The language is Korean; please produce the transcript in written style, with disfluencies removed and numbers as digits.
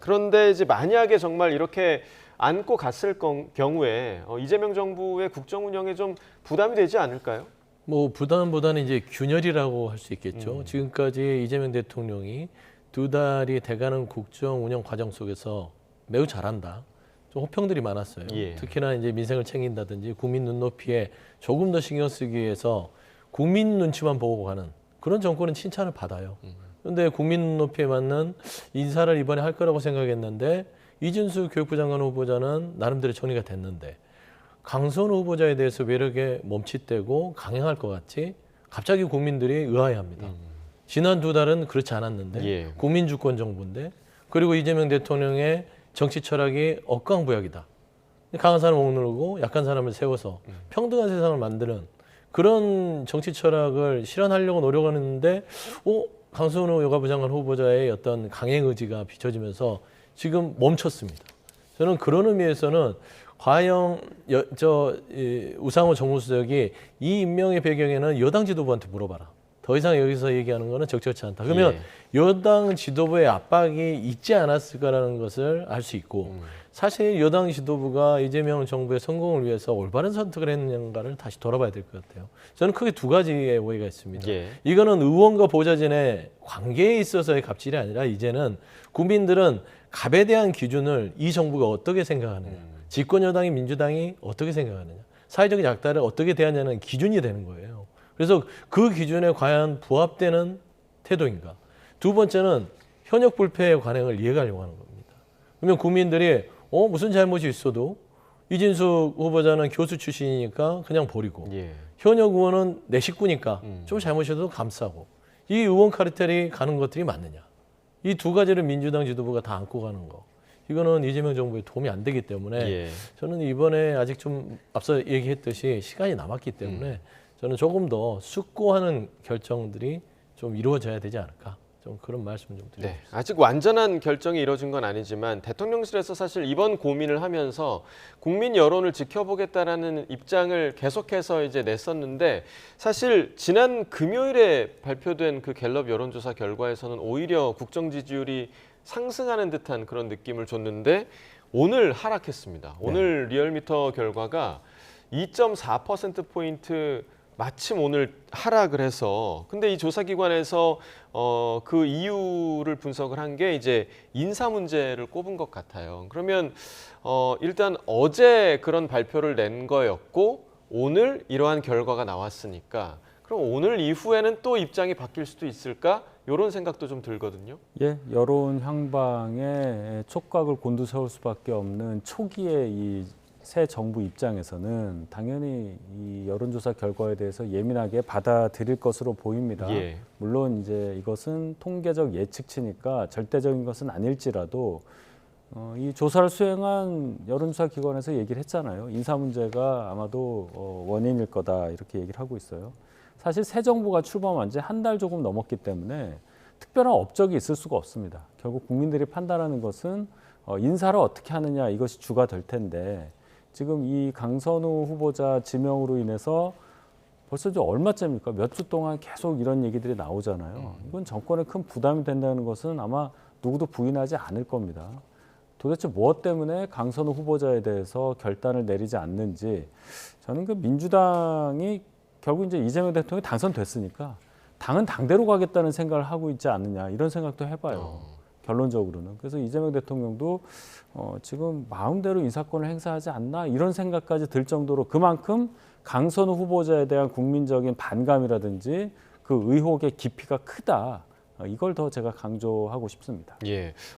그런데 이제 만약에 정말 이렇게 안고 갔을 경우에 이재명 정부의 국정 운영에 좀 부담이 되지 않을까요? 뭐 부담보다는 이제 균열이라고 할 수 있겠죠. 지금까지 이재명 대통령이 2달이 돼가는 국정 운영 과정 속에서 매우 잘한다. 좀 호평들이 많았어요. 예. 특히나 이제 민생을 챙긴다든지 국민 눈높이에 조금 더 신경 쓰기 위해서 국민 눈치만 보고 가는 그런 정권은 칭찬을 받아요. 그런데 국민 눈높이에 맞는 인사를 이번에 할 거라고 생각했는데 이준수 교육부 장관 후보자는 나름대로 정리가 됐는데 강선우 후보자에 대해서 왜 이렇게 멈칫대고 강행할 것 같지? 갑자기 국민들이 의아해합니다. 지난 2달은 그렇지 않았는데 예. 국민 주권 정부인데 그리고 이재명 대통령의 정치 철학이 억강부약이다. 강한 사람을 억누르고 약한 사람을 세워서 평등한 세상을 만드는 그런 정치 철학을 실현하려고 노력하는데 강선우 여가부 장관 후보자의 어떤 강행 의지가 비춰지면서 지금 멈췄습니다. 저는 그런 의미에서는 과연 우상호 정무수석이 이 임명의 배경에는 여당 지도부한테 물어봐라. 더 이상 여기서 얘기하는 거는 적절치 않다. 그러면 여당 지도부의 압박이 있지 않았을까라는 것을 알 수 있고 사실 여당 지도부가 이재명 정부의 성공을 위해서 올바른 선택을 했는가를 다시 돌아봐야 될 것 같아요. 저는 크게 2가지의 오해가 있습니다. 이거는 의원과 보좌진의 관계에 있어서의 갑질이 아니라 이제는 국민들은 갑에 대한 기준을 이 정부가 어떻게 생각하느냐, 집권 여당이 민주당이 어떻게 생각하느냐, 사회적 약자를 어떻게 대하냐는 기준이 되는 거예요. 그래서 그 기준에 과연 부합되는 태도인가. 두 번째는 현역 불패의 관행을 이해하려고 하는 겁니다. 그러면 국민들이 무슨 잘못이 있어도 이진숙 후보자는 교수 출신이니까 그냥 버리고 현역 의원은 내 식구니까 좀 잘못이어도 감싸고 이 의원 카르텔이 가는 것들이 맞느냐. 이 2가지를 민주당 지도부가 다 안고 가는 거. 이거는 이재명 정부에 도움이 안 되기 때문에 저는 이번에 아직 좀 앞서 얘기했듯이 시간이 남았기 때문에 저는 조금 더 숙고하는 결정들이 좀 이루어져야 되지 않을까. 좀 그런 말씀 좀 드리고 싶습니다. 아직 완전한 결정이 이뤄진 건 아니지만 대통령실에서 사실 이번 고민을 하면서 국민 여론을 지켜보겠다라는 입장을 계속해서 이제 냈었는데 사실 지난 금요일에 발표된 그 갤럽 여론조사 결과에서는 오히려 국정 지지율이 상승하는 듯한 그런 느낌을 줬는데 오늘 하락했습니다. 오늘 리얼미터 결과가 2.4%포인트 마침 오늘 하락을 해서 근데 이 조사기관에서 그 이유를 분석을 한 게 이제 인사 문제를 꼽은 것 같아요. 그러면 일단 어제 그런 발표를 낸 거였고 오늘 이러한 결과가 나왔으니까 그럼 오늘 이후에는 또 입장이 바뀔 수도 있을까? 이런 생각도 좀 들거든요. 여론 향방에 촉각을 곤두세울 수밖에 없는 초기의 이 새 정부 입장에서는 당연히 이 여론조사 결과에 대해서 예민하게 받아들일 것으로 보입니다. 물론 이제 이것은 통계적 예측치니까 절대적인 것은 아닐지라도 이 조사를 수행한 여론조사 기관에서 얘기를 했잖아요. 인사 문제가 아마도 원인일 거다 이렇게 얘기를 하고 있어요. 사실 새 정부가 출범한 지 한 달 조금 넘었기 때문에 특별한 업적이 있을 수가 없습니다. 결국 국민들이 판단하는 것은 인사를 어떻게 하느냐 이것이 주가 될 텐데 지금 이 강선우 후보자 지명으로 인해서 벌써 좀 얼마째입니까? 몇 주 동안 계속 이런 얘기들이 나오잖아요. 이건 정권에 큰 부담이 된다는 것은 아마 누구도 부인하지 않을 겁니다. 도대체 무엇 때문에 강선우 후보자에 대해서 결단을 내리지 않는지 저는 그 민주당이 결국 이제 이재명 대통령이 당선됐으니까 당은 당대로 가겠다는 생각을 하고 있지 않느냐 이런 생각도 해봐요. 결론적으로는. 그래서 이재명 대통령도 지금 마음대로 인사권을 행사하지 않나 이런 생각까지 들 정도로 그만큼 강선우 후보자에 대한 국민적인 반감이라든지 그 의혹의 깊이가 크다. 이걸 더 제가 강조하고 싶습니다.